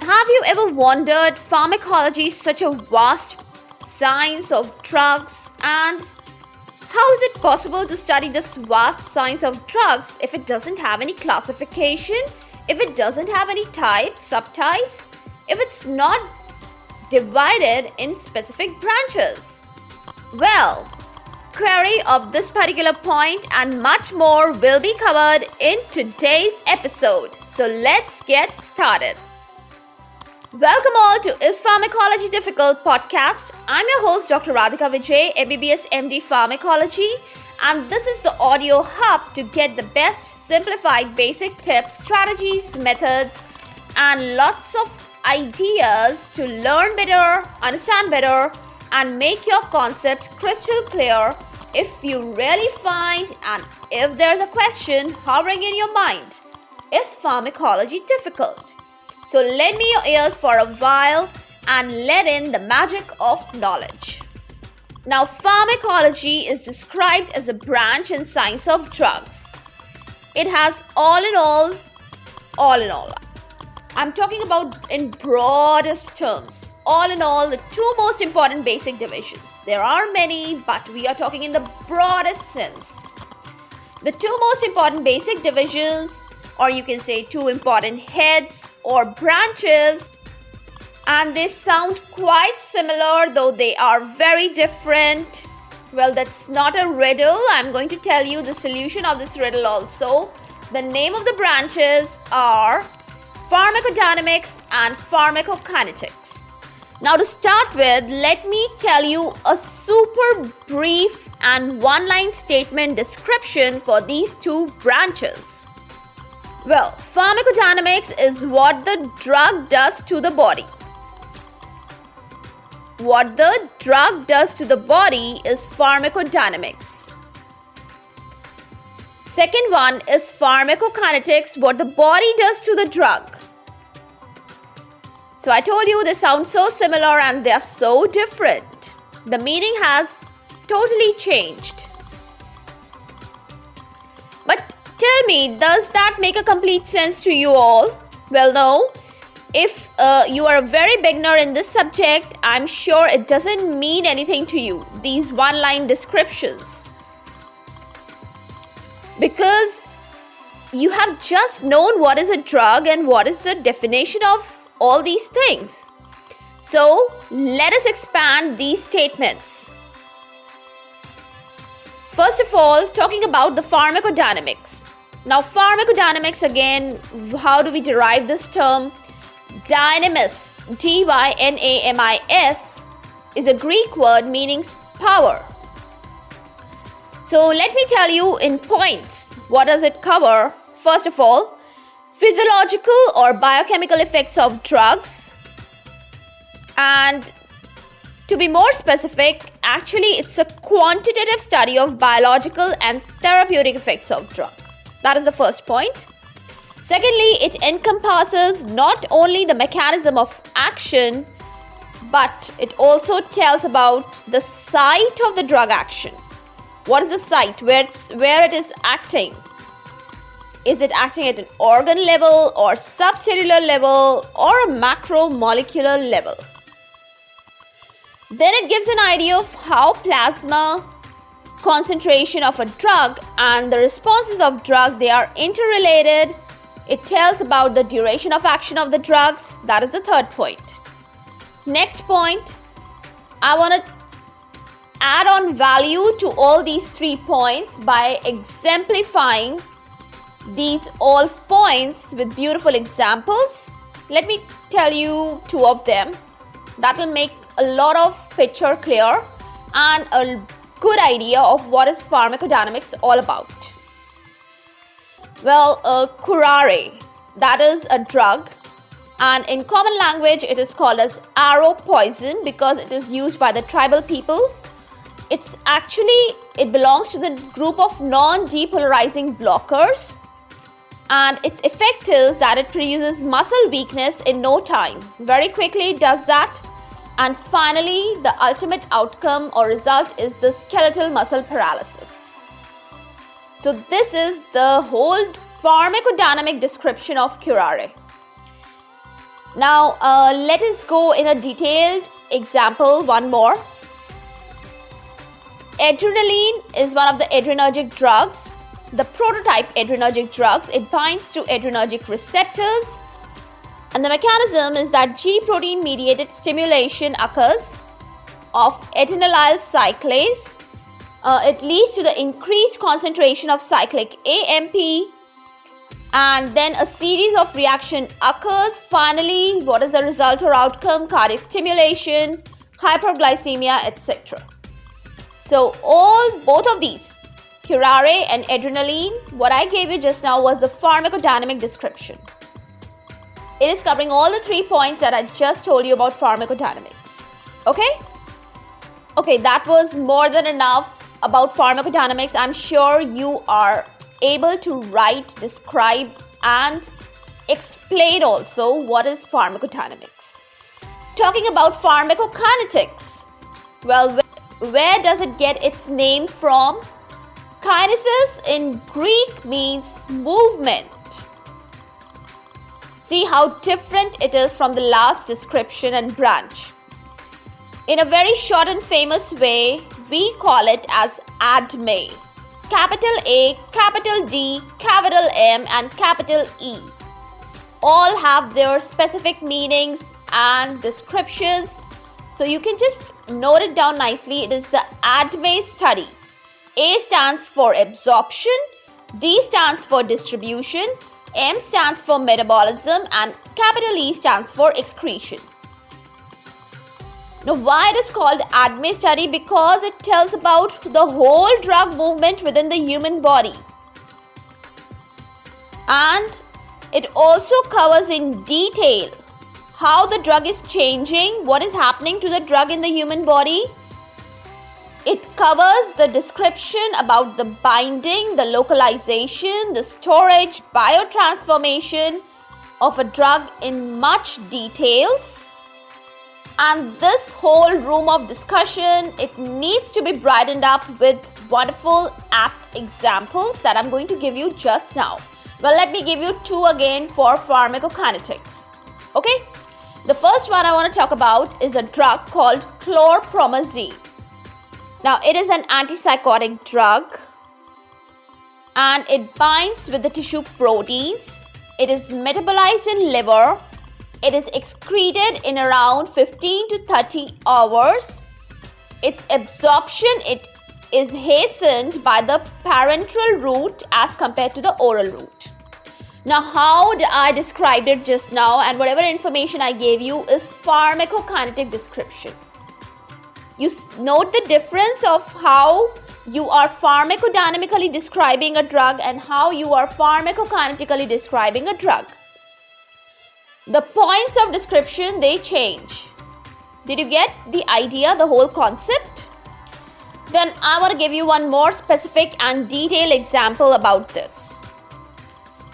Have you ever wondered pharmacology is such a vast science of drugs, and how is it possible to study this vast science of drugs if it doesn't have any classification, if it doesn't have any types, subtypes, if it's not divided in specific branches? Well, query of this particular point and much more will be covered in today's episode. So let's get started. Welcome all to IS Pharmacology Difficult Podcast. I'm your host Dr Radhika Vijay, MBBS MD Pharmacology, and this is the audio hub to get the best simplified basic tips, strategies, methods, and lots of ideas to learn better, understand better, and make your concept crystal clear if you really find and if there's a question hovering in your mind. Is pharmacology difficult? So lend me your ears for a while and let in the magic of knowledge. Now, pharmacology is described as a branch and science of drugs. It has all in all. I'm talking about in broadest terms. All in all, the two most important basic divisions. There are many, but we are talking in the broadest sense. The two most important basic divisions, or you can say two important heads or branches, and they sound quite similar, though they are very different. Well, that's not a riddle. I'm going to tell you the solution of this riddle also. The name of the branches are Pharmacodynamics and Pharmacokinetics. Now, to start with, let me tell you a super brief and one-line statement description for these two branches. Well, pharmacodynamics is what the drug does to the body. What the drug does to the body is pharmacodynamics. Second one is pharmacokinetics, what the body does to the drug. So I told you they sound so similar and they are so different. The meaning has totally changed. But tell me, does that make a complete sense to you all? Well, no. If you are a very beginner in this subject, I'm sure it doesn't mean anything to you, these one-line descriptions. Because you have just known what is a drug and what is the definition of all these things. So let us expand these statements. First of all, talking about the pharmacodynamics. Now, pharmacodynamics, again, how do we derive this term? Dynamis, D-Y-N-A-M-I-S, is a Greek word meaning power. So let me tell you in points, what does it cover? First of all, physiological or biochemical effects of drugs, and to be more specific, actually it's a quantitative study of biological and therapeutic effects of drug. That is the first point. Secondly, it encompasses not only the mechanism of action, but it also tells about the site of the drug action. What is the site? Where it is acting? Is it acting at an organ level or subcellular level or a macromolecular level? Then it gives an idea of how plasma concentration of a drug and the responses of drug, they are interrelated. It tells about the duration of action of the drugs. That is the third point. Next point, I want to add on value to all these 3 points by exemplifying these all points with beautiful examples. Let me tell you 2 of them. That will make a lot of picture clear and a good idea of what is pharmacodynamics all about. Well, curare, that is a drug, and in common language it is called as arrow poison because it is used by the tribal people. It belongs to the group of non-depolarizing blockers, and its effect is that it produces muscle weakness in no time. Very quickly it does that, and finally the ultimate outcome or result is the skeletal muscle paralysis. So this is the whole pharmacodynamic description of curare. Now, let us go in a detailed example one more. Adrenaline is one of the adrenergic drugs, the prototype adrenergic drugs. It binds to adrenergic receptors, and the mechanism is that G protein mediated stimulation occurs of adenylyl cyclase. It leads to the increased concentration of cyclic AMP, and then a series of reaction occurs. Finally, what is the result or outcome? Cardiac stimulation, hyperglycemia, etc. So both of these, curare and adrenaline, what I gave you just now was the pharmacodynamic description. It is covering all the 3 points that I just told you about pharmacodynamics. Okay, that was more than enough about pharmacodynamics. I'm sure you are able to write, describe, and explain also what is pharmacodynamics. Talking about pharmacokinetics, well, where does it get its name from? Kinesis in Greek means movement. See how different it is from the last description and branch. In a very short and famous way, we call it as ADME. Capital A, capital D, capital M, and capital E. All have their specific meanings and descriptions. So you can just note it down nicely. It is the ADME study. A stands for absorption, D stands for distribution, M stands for metabolism, and capital E stands for excretion. Now, why it is called ADME study? Because it tells about the whole drug movement within the human body. And it also covers in detail how the drug is changing, what is happening to the drug in the human body. It covers the description about the binding, the localization, the storage, biotransformation of a drug in much details. And this whole room of discussion, it needs to be brightened up with wonderful apt examples that I'm going to give you just now. Well, let me give you 2 again for pharmacokinetics. Okay? The first one I want to talk about is a drug called chlorpromazine. Now, it is an antipsychotic drug and it binds with the tissue proteins. It is metabolized in liver. It is excreted in around 15 to 30 hours. Its absorption, it is hastened by the parenteral route as compared to the oral route. Now, how I described it just now, and whatever information I gave you is pharmacokinetic description. You note the difference of how you are pharmacodynamically describing a drug and how you are pharmacokinetically describing a drug. The points of description, they change. Did you get the idea, the whole concept? Then I want to give you one more specific and detailed example about this.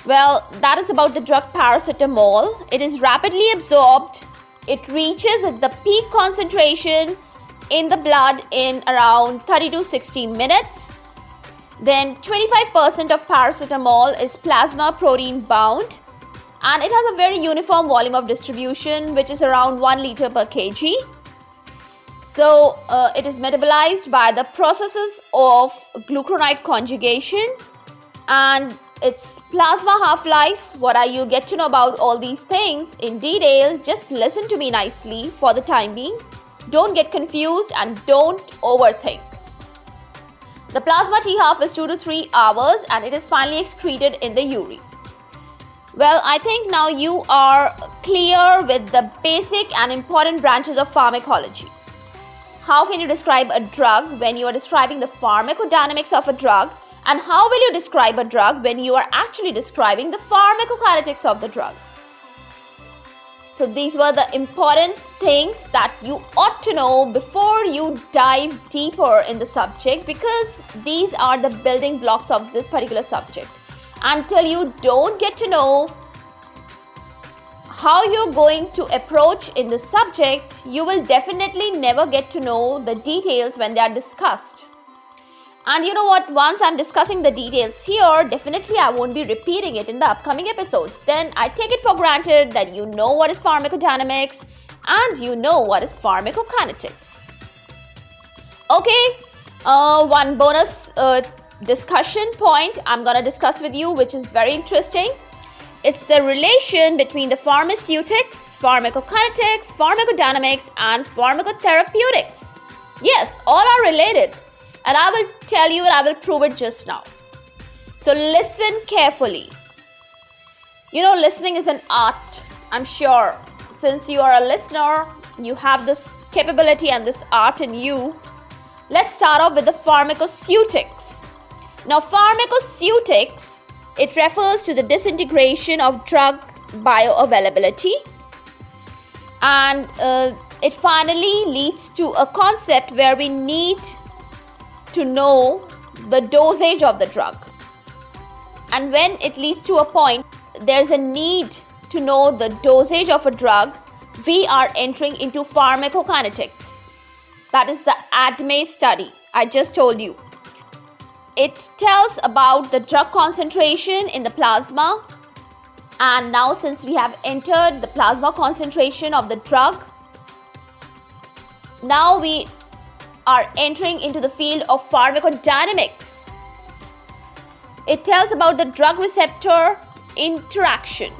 Well, that is about the drug paracetamol. It is rapidly absorbed. It reaches at the peak concentration in the blood in around 30 to 60 minutes. Then 25% of paracetamol is plasma protein bound, and it has a very uniform volume of distribution, which is around 1 liter per kg. So it is metabolized by the processes of glucuronide conjugation, and its plasma half-life, you'll get to know about all these things in detail. Just listen to me nicely for the time being. Don't get confused and don't overthink. The plasma T-half is 2 to 3 hours and it is finally excreted in the urine. Well, I think now you are clear with the basic and important branches of pharmacology. How can you describe a drug when you are describing the pharmacodynamics of a drug? And how will you describe a drug when you are actually describing the pharmacokinetics of the drug? So these were the important things that you ought to know before you dive deeper in the subject, because these are the building blocks of this particular subject. Until you don't get to know how you're going to approach in the subject, you will definitely never get to know the details when they are discussed. And you know what? Once I'm discussing the details here, definitely I won't be repeating it in the upcoming episodes. Then I take it for granted that you know what is pharmacodynamics and you know what is pharmacokinetics. Okay, one bonus discussion point I'm gonna discuss with you, which is very interesting. It's the relation between the pharmaceutics, pharmacokinetics, pharmacodynamics, and pharmacotherapeutics. Yes, all are related. And I will tell you and I will prove it just now. So listen carefully. You know, listening is an art. I'm sure since you are a listener, you have this capability and this art in you. Let's start off with the pharmacoceutics. Now, pharmacoceutics, it refers to the disintegration of drug bioavailability, and it finally leads to a concept where we need to know the dosage of the drug. And when it leads to a point, there's a need to know the dosage of a drug, we are entering into pharmacokinetics. That is the ADME study I just told you. It tells about the drug concentration in the plasma. And now since we have entered the plasma concentration of the drug, now we are entering into the field of pharmacodynamics. It tells about the drug receptor interaction.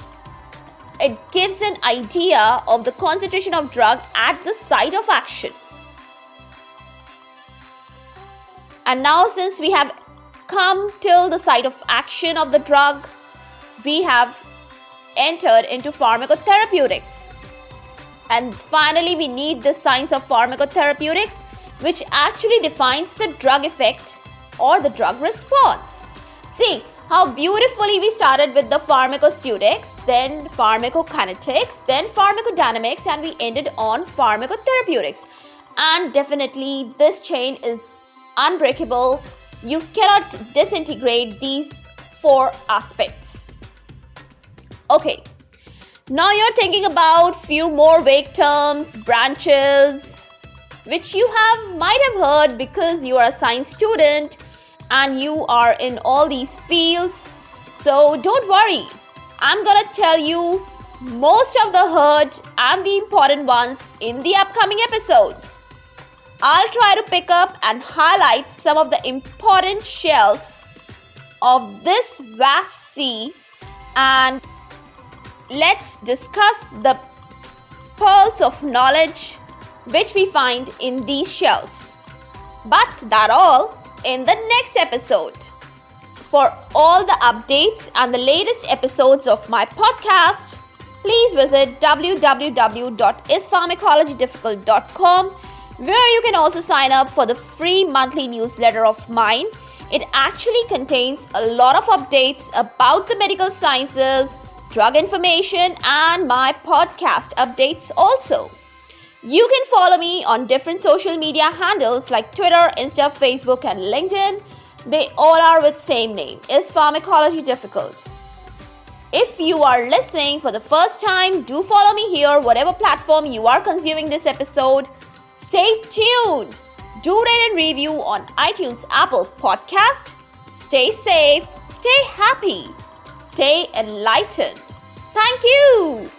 It gives an idea of the concentration of drug at the site of action. And now since we have come till the site of action of the drug, we have entered into pharmacotherapeutics. And finally we need the science of pharmacotherapeutics, which actually defines the drug effect or the drug response. See how beautifully we started with the pharmacoceutics, then pharmacokinetics, then pharmacodynamics, and we ended on pharmacotherapeutics. And definitely this chain is unbreakable. You cannot disintegrate these four aspects. Okay, now you're thinking about few more vague terms, branches, which you might have heard because you are a science student and you are in all these fields. So don't worry, I'm gonna tell you most of the heard and the important ones in the upcoming episodes. I'll try to pick up and highlight some of the important shells of this vast sea, and let's discuss the pearls of knowledge which we find in these shells. But that all in the next episode. For all the updates and the latest episodes of my podcast, please visit www.ispharmacologydifficult.com, where you can also sign up for the free monthly newsletter of mine. It actually contains a lot of updates about the medical sciences, drug information, and my podcast updates also. You can follow me on different social media handles like Twitter, Insta, Facebook, and LinkedIn. They all are with same name, Is Pharmacology Difficult. If you are listening for the first time, do follow me here, whatever platform you are consuming this episode. Stay tuned. Do rate and review on iTunes, Apple Podcast. Stay safe, stay happy, stay enlightened. Thank you.